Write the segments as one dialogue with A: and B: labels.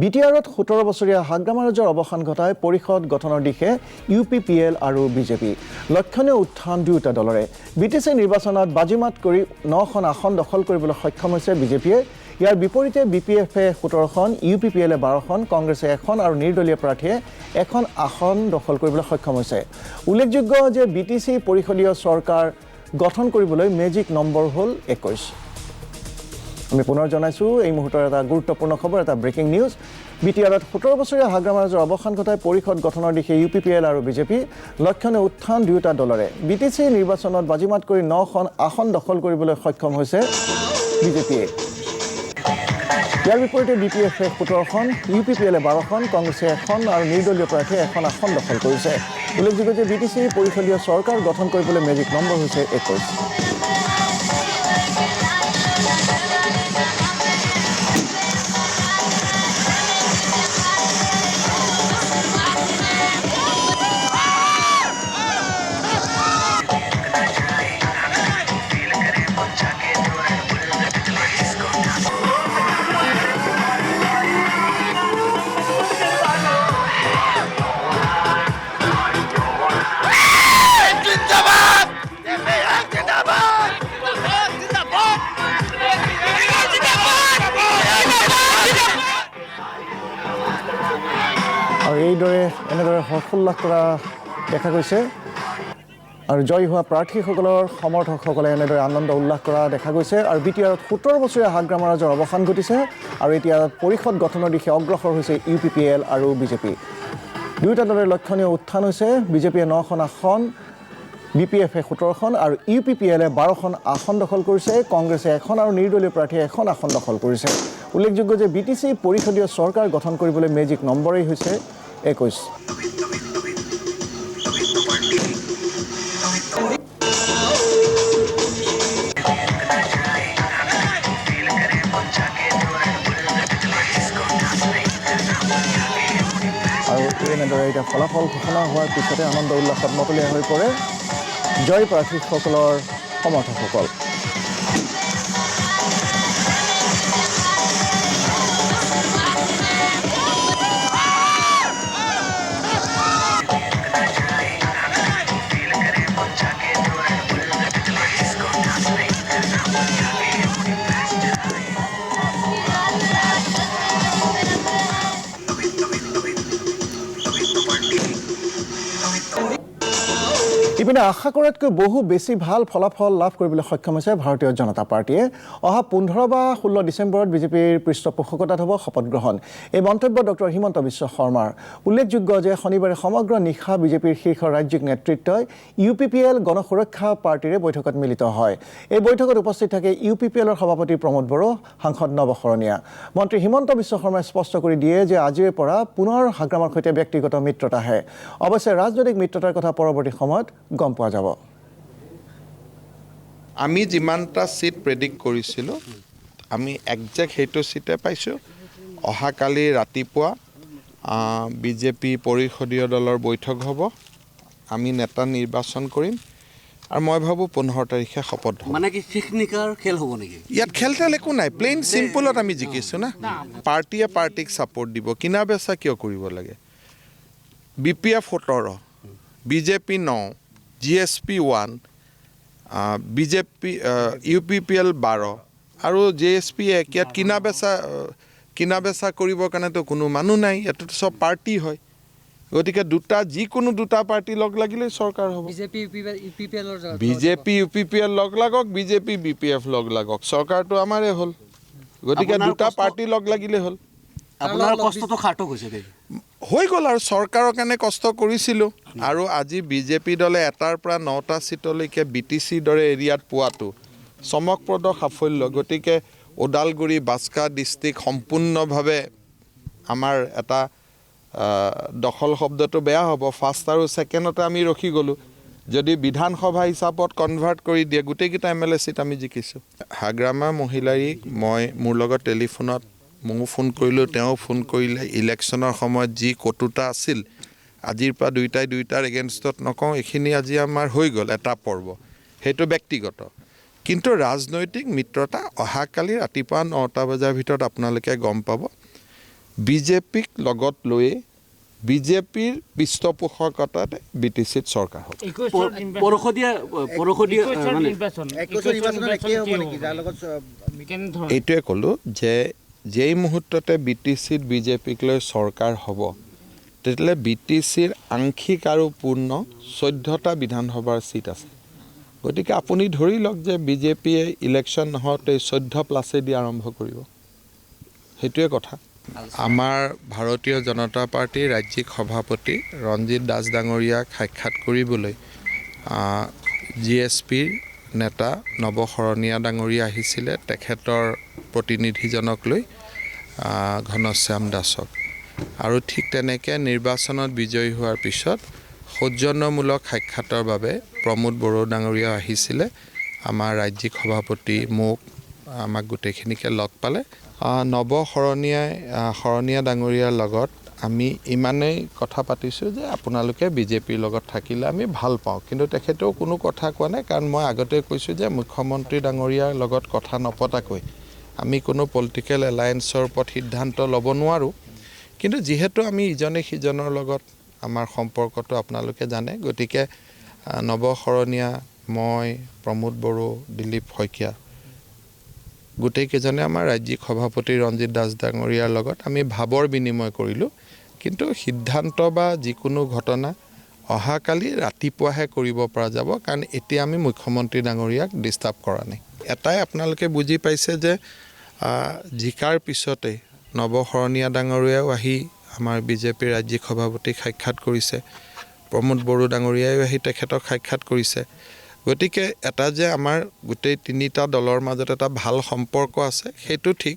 A: বিটিআৰত 17 বছৰীয়া হাগ্ৰামাৰাজৰ অৱসান ঘটাই পৰিষদ গঠনৰ দিশে UPPL আৰু বিজেপি লক্ষণীয় উত্থান দুয়োটা দলৰে বিটিচি নিৰ্বাচনত বাজিমাত কৰি 9খন আসন দখল কৰিবলৈ সক্ষম হৈছে বিজেপিয়ে ইয়াৰ বিপৰীতে BPFে 17খন UPPLে 12খন কংগ্ৰেছে 1খন আৰু নিৰ্দলীয় প্ৰাৰ্থীয়ে 1খন আসন দখল কৰিবলৈ সক্ষম হৈছে উল্লেখযোগ্য যে বিটিচি পৰিষদীয় চৰকাৰ গঠন কৰিবলৈ মেজিক নম্বৰ হ'ল 21 আমি পুনৰ জনাইছো এই মুহূৰ্তৰ এটা গুৰুত্বপূৰ্ণ খবৰ এটা ব্ৰেকিং নিউজ বিটিআৰত 17 বছৰীয়া হাগ্ৰামাৰাজৰ অৱসান ঘটাই পৰিষদ গঠনৰ দিশে UPPL আৰু বিজেপি লক্ষণীয় উত্থান দুয়োটা দলৰে বিটিচি নিৰ্বাচনত বাজিমাত কৰি 9খন আসন দখল কৰিবলৈ সক্ষম হৈছে বিজেপিয়ে ইয়াৰ বিপৰীতে BPFে 17খন UPPLে 12খন কংগ্ৰেছে 1খন আৰু নিৰ্দলীয় প্ৰাৰ্থীয়ে 1খন আসন দখল কৰিছে উল্লেখযোগ্য যে বিটিচি পৰিষদীয় চৰকাৰ গঠন কৰিবলৈ মেজিক নম্বৰ হৈছে 21 আৰু এনেদৰে হৰ্ষোল্লাস কৰা দেখা গৈছে আৰু জয় হোৱা প্ৰাৰ্থীসকলৰ সমৰ্থকসকলে এনেদৰে আনন্দ উল্লাস কৰা দেখা গৈছে আৰু বিটিআৰত 17 বছৰীয়া হাগ্ৰামাৰাজৰ অৱসান ঘটিছে আৰু এতিয়া পৰিষদ গঠনৰ দিশে অগ্ৰসৰ হৈছে UPPL আৰু বিজেপি দুয়োটা দলৰ লক্ষণীয় উত্থান হৈছে বিজেপিয়ে 9খন আসন BPFে 17খন আৰু UPPLে 12খন আসন দখল কৰিছে কংগ্ৰেছে 1খন আৰু নিৰ্দলীয় প্ৰাৰ্থীয়ে 1খন আসন দখল কৰিছে উল্লেখযোগ্য যে বিটিচি পৰিষদীয় চৰকাৰ গঠন কৰিবলৈ মেজিক নম্বৰেই হৈছে 21 আৰু এনেদৰে এতিয়া ফলাফল ঘোষণা হোৱাৰ পিছতে আনন্দ উল্লাসত মতলীয়া হৈ পৰে জয় প্ৰাৰ্থীসকলৰ সমৰ্থকসকল ইপিনে আশা কৰাতকৈ বহু বেছি ভাল ফলাফল লাভ কৰিবলৈ সক্ষম হৈছে ভাৰতীয় জনতা পাৰ্টিয়ে অহা 15 বা 16 ডিচেম্বৰত বিজেপিৰ পৃষ্ঠপোষকতাত হ'ব শপত গ্ৰহণ এই মন্তব্য ডক্টৰ হিমন্ত বিশ্ব শৰ্মাৰ উল্লেখযোগ্য যে শনিবাৰে সমগ্ৰ নিশা বিজেপিৰ শীৰ্ষ ৰাজ্যিক নেতৃত্বই UPPL গণসুৰক্ষা পাৰ্টিৰে বৈঠকত মিলিত হয় এই বৈঠকত উপস্থিত থাকে UPPLৰ সভাপতি প্ৰমোদ বড়ো সাংসদ নৱ শৰণীয়া মন্ত্ৰী হিমন্ত বিশ্ব শৰ্মাই স্পষ্ট কৰি দিয়ে যে আজিৰ পৰা পুনৰ হাগ্ৰামাৰ সৈতে ব্যক্তিগত মিত্ৰতা আহে অৱশ্যে ৰাজনৈতিক মিত্ৰতাৰ কথা পৰৱৰ্তী সময়ত গম পোৱা যাব
B: আমি যিমানটা সিট প্ৰেডিক্ট কৰিছিলো আমি একজেক্ট হেতু সিটে পাইছো অহাকালি ৰাতিপুৱা বিজেপি পৰিষদীয় দলৰ বৈঠক হ'ব আমি নেতা নিৰ্বাচন কৰিম আৰু মই ভাবো 15 তাৰিখে শপত হ'ব
C: মানে কি টেকনিকাৰ খেল হ'ব নেকি
B: ইয়াত খেল একো নাই প্লেন সিম্পলত আমি জিকিছো না পাৰ্টিয়ে পাৰ্টিক সাপোৰ্ট দিব কিনা বেচা কিয় কৰিব লাগে BPF 17 BJP 9 GSP 1 BJP UPPL 12 আৰু JSP ইয়াত কিনা বেচা কৰিবৰ কাৰণেতো কোনো মানুহ নাই এটো সব পাৰ্টি হয় গতিকে যিকোনো দুটা পাৰ্টি লগ লাগিলে চৰকাৰ হ'ব BJP UPPL লগ লাগক BJP BPF লগ লাগক চৰকাৰটো আমাৰে হ'ল গতিকে দুটা পাৰ্টি লগ লাগিলে হ'ল
C: আপোনাৰ কষ্টটো খাটক হৈছে দেই
B: হৈ গ'ল আৰু চৰকাৰৰ কাৰণে কষ্ট কৰিছিলোঁ আৰু আজি বিজেপি দলে এটাৰ পৰা 9টা সিটলৈকে BTC দৰে এৰিয়াত পোৱাটো চমকপ্ৰদ সাফল্য গতিকে ওদালগুৰি বাস্কা ডিষ্ট্ৰিক্ট সম্পূৰ্ণভাৱে আমাৰ এটা দখল শব্দটো বেয়া হ'ব ফাৰ্ষ্ট আৰু সেকেণ্ডতে আমি ৰখি গ'লো যদি বিধানসভা হিচাপত কনভাৰ্ট কৰি দিয়ে গোটেইকেইটা MLA সিট আমি জিকিছোঁ হাগ্ৰামা মহিলাৰীক মই মোৰ লগত টেলিফোনত মই ফোন কৰিলোঁ তেওঁ ফোন কৰিলে ইলেকশ্যনৰ সময়ত যি কটুটা আছিল আজিৰ পৰা দুইটাৰ এগেইনষ্টত নকওঁ এখিনি আজি আমাৰ হৈ গ'ল এটা পৰ্ব সেইটো ব্যক্তিগত কিন্তু ৰাজনৈতিক মিত্ৰতা অহাকালি ৰাতিপুৱা 9টা বজাৰ ভিতৰত আপোনালোকে গম পাব বিজেপিক লগত লৈয়ে বিজেপিৰ পৃষ্ঠপোষকতাত BTCত চৰকাৰ হ'ব।
C: পৰষদীয়া
B: এইটোৱে ক'লোঁ যে যেই মুহূৰ্ততে BTCত বিজেপিক লৈ চৰকাৰ হ'ব তেতিয়াহ'লে BTCৰ আংশিক আৰু পূৰ্ণ 14টা বিধানসভাৰ চিট আছে। গতিকে আপুনি ধৰি লওক যে বিজেপিয়ে ইলেকশ্যন নহওঁতে 14+ দি আৰম্ভ কৰিব, সেইটোৱে কথা। আমাৰ ভাৰতীয় জনতা পাৰ্টীৰ ৰাজ্যিক সভাপতি ৰঞ্জিত দাস ডাঙৰীয়াক সাক্ষাৎ কৰিবলৈ GSPৰ নেতা নৱশৰণীয়া ডাঙৰীয়া আহিছিলে, তেখেতৰ প্ৰতিনিধিজনক লৈ ঘনশ্যাম দাসক। আৰু ঠিক তেনেকৈ নিৰ্বাচনত বিজয়ী হোৱাৰ পিছত সৌজন্যমূলক সাক্ষাতৰ বাবে প্ৰমোদ বড়ো ডাঙৰীয়া আহিছিলে। আমাৰ ৰাজ্যিক সভাপতি মোক আমাক গোটেইখিনিকে লগ পালে। শৰণীয়া ডাঙৰীয়াৰ লগত আমি ইমানেই কথা পাতিছোঁ যে আপোনালোকে বিজেপিৰ লগত থাকিলে আমি ভাল পাওঁ, কিন্তু তেখেতেও কোনো কথা কোৱা নাই, কাৰণ মই আগতে কৈছোঁ যে মুখ্যমন্ত্ৰী ডাঙৰীয়াৰ লগত কথা নপতাকৈ আমি কোনো পলিটিকেল এলায়েন্সৰ ওপৰত সিদ্ধান্ত ল'ব নোৱাৰোঁ। কিন্তু যিহেতু আমি ইজনে সিজনৰ লগত আমাৰ সম্পৰ্কটো আপোনালোকে জানে, গতিকে নৱশৰণীয়া, মই, প্ৰমোদ বড়ো, দিলীপ শইকীয়া গোটেইকেইজনে আমাৰ ৰাজ্যিক সভাপতি ৰঞ্জিত দাস ডাঙৰীয়াৰ লগত আমি ভাৱৰ বিনিময় কৰিলোঁ। কিন্তু সিদ্ধান্ত বা যিকোনো ঘটনা অহাকালি ৰাতিপুৱাহে কৰিব পৰা যাব, কাৰণ এতিয়া আমি মুখ্যমন্ত্ৰী ডাঙৰীয়াক ডিষ্টাৰ্ব কৰা নাই। এটাই আপোনালোকে বুজি পাইছে যে জিকাৰ পিছতে নৱশৰণীয়া ডাঙৰীয়াও আহি আমাৰ বিজেপিৰ ৰাজ্যিক সভাপতিক সাক্ষাৎ কৰিছে, প্ৰমোদ বড়ো ডাঙৰীয়াও আহি তেখেতক সাক্ষাৎ কৰিছে। গতিকে এটা যে আমাৰ গোটেই তিনিটা দলৰ মাজত এটা ভাল সম্পৰ্ক আছে সেইটো ঠিক,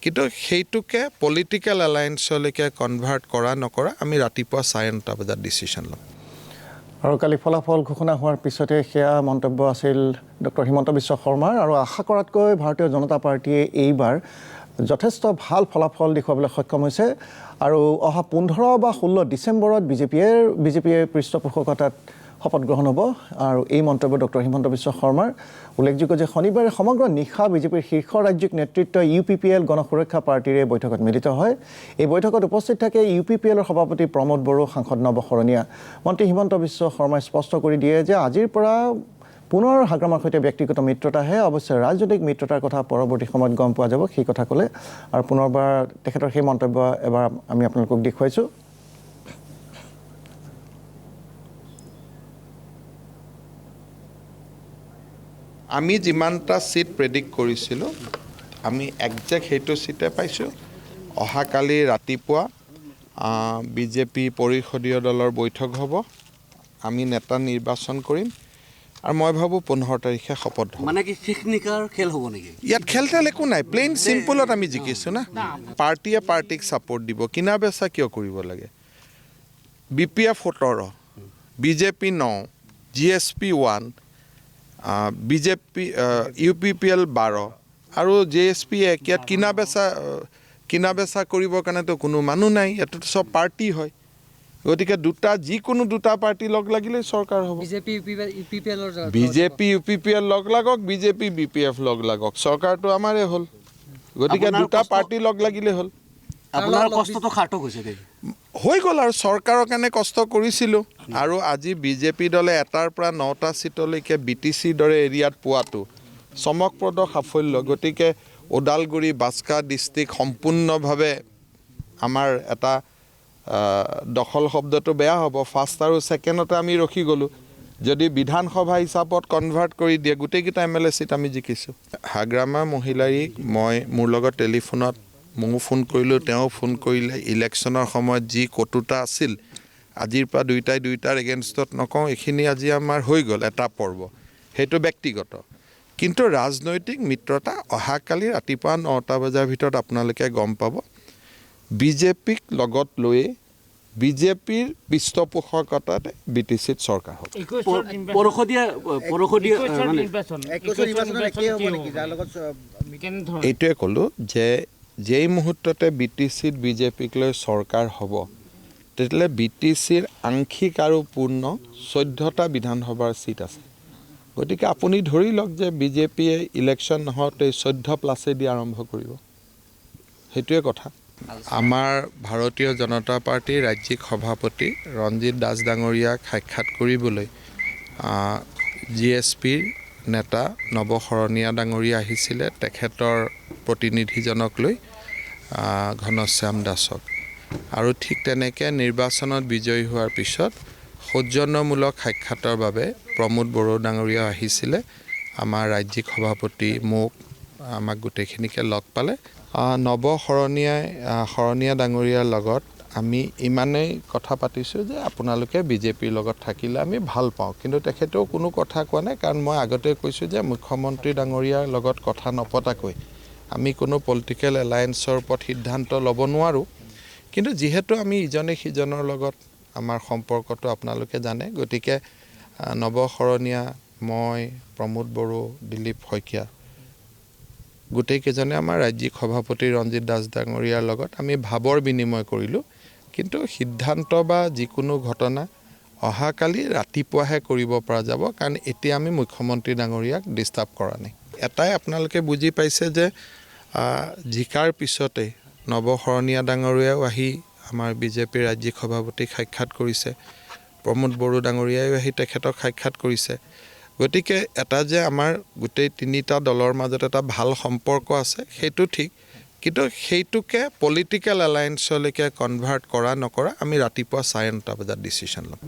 B: কিন্তু সেইটোকে পলিটিকেল এলায়েন্সলৈকে কনভাৰ্ট কৰা নকৰা আমি ৰাতিপুৱা 9:30 বজাত ডিচিশ্যন ল'ম।
A: আৰু কালি ফলাফল ঘোষণা হোৱাৰ পিছতে সেয়া মন্তব্য আছিল ডক্টৰ হিমন্ত বিশ্ব শৰ্মাৰ। আৰু আশা কৰাতকৈ ভাৰতীয় জনতা পাৰ্টীয়ে এইবাৰ যথেষ্ট ভাল ফলাফল দেখুৱাবলৈ সক্ষম হৈছে। আৰু অহা 15 বা 16 ডিচেম্বৰত বিজেপিয়ে পৃষ্ঠপোষকতাত শপত গ্ৰহণ হ'ব। আৰু এই মন্তব্য ডক্টৰ হিমন্ত বিশ্ব শৰ্মাৰ। উল্লেখযোগ্য যে শনিবাৰে সমগ্ৰ নিশা বিজেপিৰ শীৰ্ষ ৰাজ্যিক নেতৃত্ব UPPL গণসুৰক্ষা পাৰ্টীৰে বৈঠকত মিলিত হয়। এই বৈঠকত উপস্থিত থাকে UPPLৰ সভাপতি প্ৰমোদ বড়ো, সাংসদ নৱশৰণীয়া। মন্ত্ৰী হিমন্ত বিশ্ব শৰ্মাই স্পষ্ট কৰি দিয়ে যে আজিৰ পৰা পুনৰ হাগ্ৰামাৰ সৈতে ব্যক্তিগত মিত্ৰতাহে, অৱশ্যে ৰাজনৈতিক মিত্ৰতাৰ কথা পৰৱৰ্তী সময়ত গম পোৱা যাব, সেই কথা ক'লে। আৰু পুনৰবাৰ তেখেতৰ সেই মন্তব্য এবাৰ আমি আপোনালোকক দেখুৱাইছোঁ।
B: আমি যিমানটা চিট প্ৰেডিক্ট কৰিছিলোঁ আমি একজেক্ট সেইটো চিটে পাইছোঁ। অহাকালি ৰাতিপুৱা বিজেপি পৰিষদীয় দলৰ বৈঠক হ'ব, আমি নেতা নিৰ্বাচন কৰিম, আৰু মই ভাবোঁ 15 তাৰিখে শপত হ'ব।
C: মানে কি টেকনিকাৰ খেল হ'ব নেকি?
B: ইয়াত খেল একো নাই, প্লেইন চিম্পলত আমি জিকিছোঁ না। পাৰ্টীয়ে পাৰ্টীক ছাপোৰ্ট দিব, কিনা বেচা কিয় কৰিব লাগে? BPF 17, BJP 9, GSP 1, BJP UPPL 12 আৰু JSP 1। ইয়াত কিনা বেচা কৰিবৰ কাৰণেতো কোনো মানুহ নাই, ইয়াতো চব পাৰ্টি হয়। গতিকে যিকোনো দুটা পাৰ্টি লগ লাগিলেই চৰকাৰ হ'ব। BJP UPPL লগ লাগক, BJP BPF লগ লাগক, চৰকাৰটো আমাৰে হ'ল। গতিকে দুটা পাৰ্টি লগ লাগিলে হ'ল।
C: আপোনাৰ কষ্টটো সাৰ্থক হৈছে
B: হৈ গ'ল। আৰু চৰকাৰৰ কাৰণে কষ্ট কৰিছিলোঁ, আৰু আজি বিজেপি দলে 1টাৰ পৰা 9টা চিটলৈকে BTC দৰে এৰিয়াত পোৱাটো চমকপ্ৰদ সাফল্য। গতিকে ওদালগুৰি, বাস্কা ডিষ্ট্ৰিক্ট সম্পূৰ্ণভাৱে আমাৰ এটা দখল শব্দটো বেয়া হ'ব। ফাৰ্ষ্ট আৰু ছেকেণ্ডতে আমি ৰখি গ'লোঁ। যদি বিধানসভা হিচাপত কনভাৰ্ট কৰি দিয়ে, গোটেইকেইটা MLA চিট আমি জিকিছোঁ। হাগ্ৰামা মহিলাৰীক মোৰ লগত টেলিফোনত ময়ো ফোন কৰিলোঁ, তেওঁ ফোন কৰিলে। ইলেকশ্যনৰ সময়ত যি কটুতা আছিল, আজিৰ পৰা দুইটাৰ এগেইনষ্টত নকওঁ, এইখিনি আজি আমাৰ হৈ গ'ল এটা পৰ্ব, সেইটো ব্যক্তিগত। কিন্তু ৰাজনৈতিক মিত্ৰতা অহাকালি ৰাতিপুৱা 9টা বজাৰ ভিতৰত আপোনালোকে গম পাব। বিজেপিক লগত লৈয়ে বিজেপিৰ পৃষ্ঠপোষকতাত BTCত চৰকাৰ হ'ব। এইটোৱে ক'লোঁ যে যেই মুহূৰ্ততে BTCত বিজেপিক লৈ চৰকাৰ হ'ব তেতিয়াহ'লে BTCৰ আংশিক আৰু পূৰ্ণ 14টা বিধানসভাৰ চিট আছে। গতিকে আপুনি ধৰি লওক যে বিজেপিয়ে ইলেকশ্যন নহওঁতে 14+ দি আৰম্ভ কৰিব, সেইটোৱে কথা। আমাৰ ভাৰতীয় জনতা পাৰ্টীৰ ৰাজ্যিক সভাপতি ৰঞ্জিত দাস ডাঙৰীয়াক সাক্ষাৎ কৰিবলৈ GSPৰ নেতা নৱশৰণীয়া ডাঙৰীয়া আহিছিলে, তেখেতৰ প্ৰতিনিধিজনক লৈ ঘনশ্যাম দাসক। আৰু ঠিক তেনেকৈ নিৰ্বাচনত বিজয়ী হোৱাৰ পিছত সৌজন্যমূলক সাক্ষাতৰ বাবে প্ৰমোদ বড়ো ডাঙৰীয়া আহিছিলে। আমাৰ ৰাজ্যিক সভাপতি মোক আমাক গোটেইখিনিকে লগ পালে। শৰণীয়া ডাঙৰীয়াৰ লগত আমি ইমানেই কথা পাতিছোঁ যে আপোনালোকে বিজেপিৰ লগত থাকিলে আমি ভাল পাওঁ, কিন্তু তেখেতেও কোনো কথা কোৱা নাই, কাৰণ মই আগতে কৈছোঁ যে মুখ্যমন্ত্ৰী ডাঙৰীয়াৰ লগত কথা নপতাকৈ আমি কোনো পলিটিকেল এলায়েন্সৰ ওপৰত সিদ্ধান্ত ল'ব নোৱাৰোঁ। কিন্তু যিহেতু আমি ইজনে সিজনৰ লগত আমাৰ সম্পৰ্কটো আপোনালোকে জানে, গতিকে নৱশৰণীয়া, মই, প্ৰমোদ বড়ো, দিলীপ শইকীয়া গোটেইকেইজনে আমাৰ ৰাজ্যিক সভাপতি ৰঞ্জিত দাস ডাঙৰীয়াৰ লগত আমি ভাৱৰ বিনিময় কৰিলোঁ। কিন্তু সিদ্ধান্ত বা যিকোনো ঘটনা অহাকালি ৰাতিপুৱাহে কৰিব পৰা যাব, কাৰণ এতিয়া আমি মুখ্যমন্ত্ৰী ডাঙৰীয়াক ডিষ্টাৰ্ব কৰা নাই। এটাই আপোনালোকে বুজি পাইছে যে জিকাৰ পিছতে নৱশৰণীয়া ডাঙৰীয়াও আহি আমাৰ বিজেপিৰ ৰাজ্যিক সভাপতিক সাক্ষাৎ কৰিছে, প্ৰমোদ বড়ো ডাঙৰীয়াও আহি তেখেতক সাক্ষাৎ কৰিছে। গতিকে এটা যে আমাৰ গোটেই তিনিটা দলৰ মাজত এটা ভাল সম্পৰ্ক আছে সেইটো ঠিক, কিন্তু সেইটোকে পলিটিকেল এলায়েন্সলৈকে কনভাৰ্ট কৰা নকৰা আমি ৰাতিপুৱা 9:30 বজাত ডিচিশ্যন ল'ম।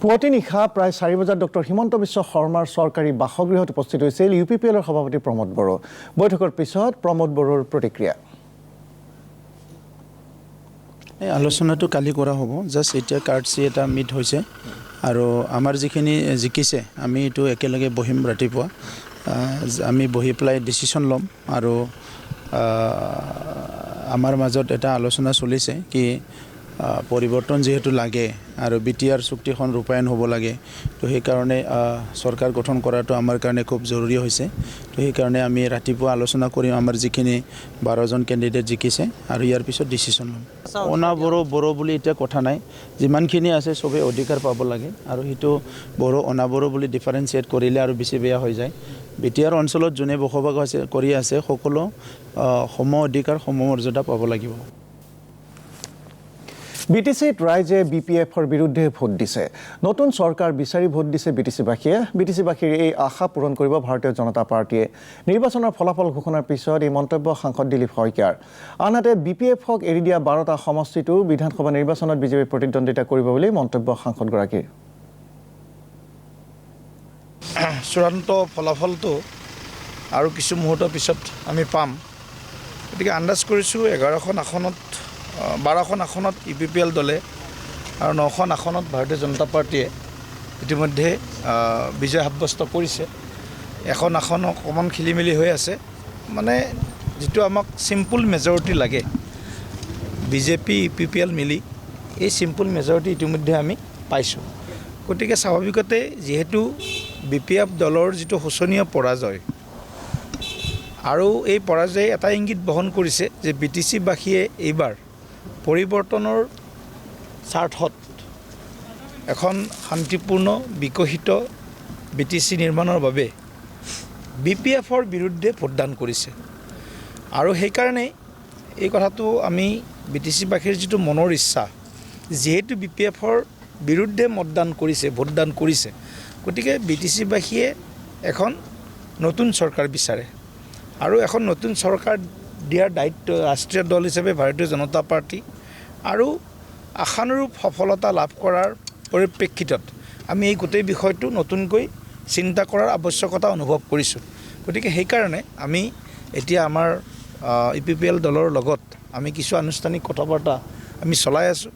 A: পুৱতি নিশা প্ৰায় 4 বজাত ডক্টৰ হিমন্ত বিশ্ব শৰ্মাৰ চৰকাৰী বাসগৃহত উপস্থিত হৈছিল UPPLৰ সভাপতি প্ৰমোদ বড়ো। বৈঠকৰ পিছত প্ৰমোদ বড়োৰ প্ৰতিক্ৰিয়া।
D: এই আলোচনাটো কালি কৰা হ'ব, জাষ্ট এতিয়া কাৰ্ডছি এটা মিট হৈছে আৰু আমাৰ যিখিনি জিকিছে আমি এইটো একেলগে বহিম ৰাতিপুৱা, আমি বহি পেলাই ডিচিশ্যন ল'ম। আৰু আমাৰ মাজত এটা আলোচনা চলিছে কি পৰিৱৰ্তন যিহেতু লাগে আৰু BTR চুক্তিখন ৰূপায়ণ হ'ব লাগে, তো সেইকাৰণে চৰকাৰ গঠন কৰাটো আমাৰ কাৰণে খুব জৰুৰী হৈছে। তো সেইকাৰণে আমি ৰাতিপুৱা আলোচনা কৰিম আমাৰ যিখিনি 12জন কেণ্ডিডেট জিকিছে আৰু ইয়াৰ পিছত ডিচিশ্যন ল'ম। অনা বড়ো বুলি এতিয়া কথা নাই, যিমানখিনি আছে চবেই অধিকাৰ পাব লাগে আৰু সেইটো বড়ো অনা বড়ো বুলি ডিফাৰেঞ্চিয়েট কৰিলে আৰু বেছি বেয়া হৈ যায়। BTR অঞ্চলত যোনে বসবাস কৰি আছে সকলো সম অধিকাৰ সম মৰ্যাদা পাব লাগিব।
A: BTCত ৰাইজে BPFৰ বিৰুদ্ধে ভোট দিছে। নতুন চৰকাৰ বিচাৰি ভোট দিছে BTCবাসীয়ে। BTCবাসীৰ এই আশা পূৰণ কৰিব ভাৰতীয় জনতা পাৰ্টীয়ে। নিৰ্বাচনৰ ফলাফল ঘোষণাৰ পিছত এই মন্তব্য সাংসদ দিলীপ শইকীয়াৰ। আনহাতে BPFক এৰি দিয়া 12টা সমষ্টিটো বিধানসভা নিৰ্বাচনত বিজেপি প্ৰতিদ্বন্দ্বিতা কৰিব বুলি মন্তব্য সাংসদগৰাকীৰ।
E: চূড়ান্ত ফলাফলটো আৰু কিছু মুহূৰ্তৰ পিছত আমি পাম, গতিকে আন্দাজ কৰিছোঁ 11খন আসনত 12খন আসনত UPPL দলে আৰু 9খন আসনত ভাৰতীয় জনতা পাৰ্টীয়ে ইতিমধ্যে বিজয় সাব্যস্ত কৰিছে। এখন আসন অকণমান খেলি মেলি হৈ আছে, মানে যিটো আমাক চিম্পুল মেজৰিটি লাগে BJP UPPL মিলি, এই চিম্পুল মেজৰিটি ইতিমধ্যে আমি পাইছোঁ। গতিকে স্বাভাৱিকতে যিহেতু BPF দলৰ যিটো শোচনীয় পৰাজয় আৰু এই পৰাজয়ে এটা ইংগিত বহন কৰিছে যে BTCবাসীয়ে এইবাৰ পৰিৱৰ্তনৰ স্বাৰ্থত এখন শান্তিপূৰ্ণ বিকশিত BTC নিৰ্মাণৰ বাবে BPFৰ বিৰুদ্ধে ভোটদান কৰিছে। আৰু সেইকাৰণে এই কথাটো আমি BTCবাসীৰ যিটো মনৰ ইচ্ছা, যিহেতু BPFৰ বিৰুদ্ধে ভোটদান কৰিছে, গতিকে BTCবাসীয়ে এখন নতুন চৰকাৰ বিচাৰে আৰু এখন নতুন চৰকাৰ দিয়াৰ দায়িত্ব ৰাষ্ট্ৰীয় দল হিচাপে ভাৰতীয় জনতা পাৰ্টী আৰু আশানুৰূপ সফলতা লাভ কৰাৰ পৰিপ্ৰেক্ষিতত আমি এই গোটেই বিষয়টো নতুনকৈ চিন্তা কৰাৰ আৱশ্যকতা অনুভৱ কৰিছোঁ। গতিকে সেইকাৰণে আমি এতিয়া আমাৰ UPPL দলৰ লগত আমি কিছু আনুষ্ঠানিক কথা বাৰ্তা আমি চলাই আছোঁ।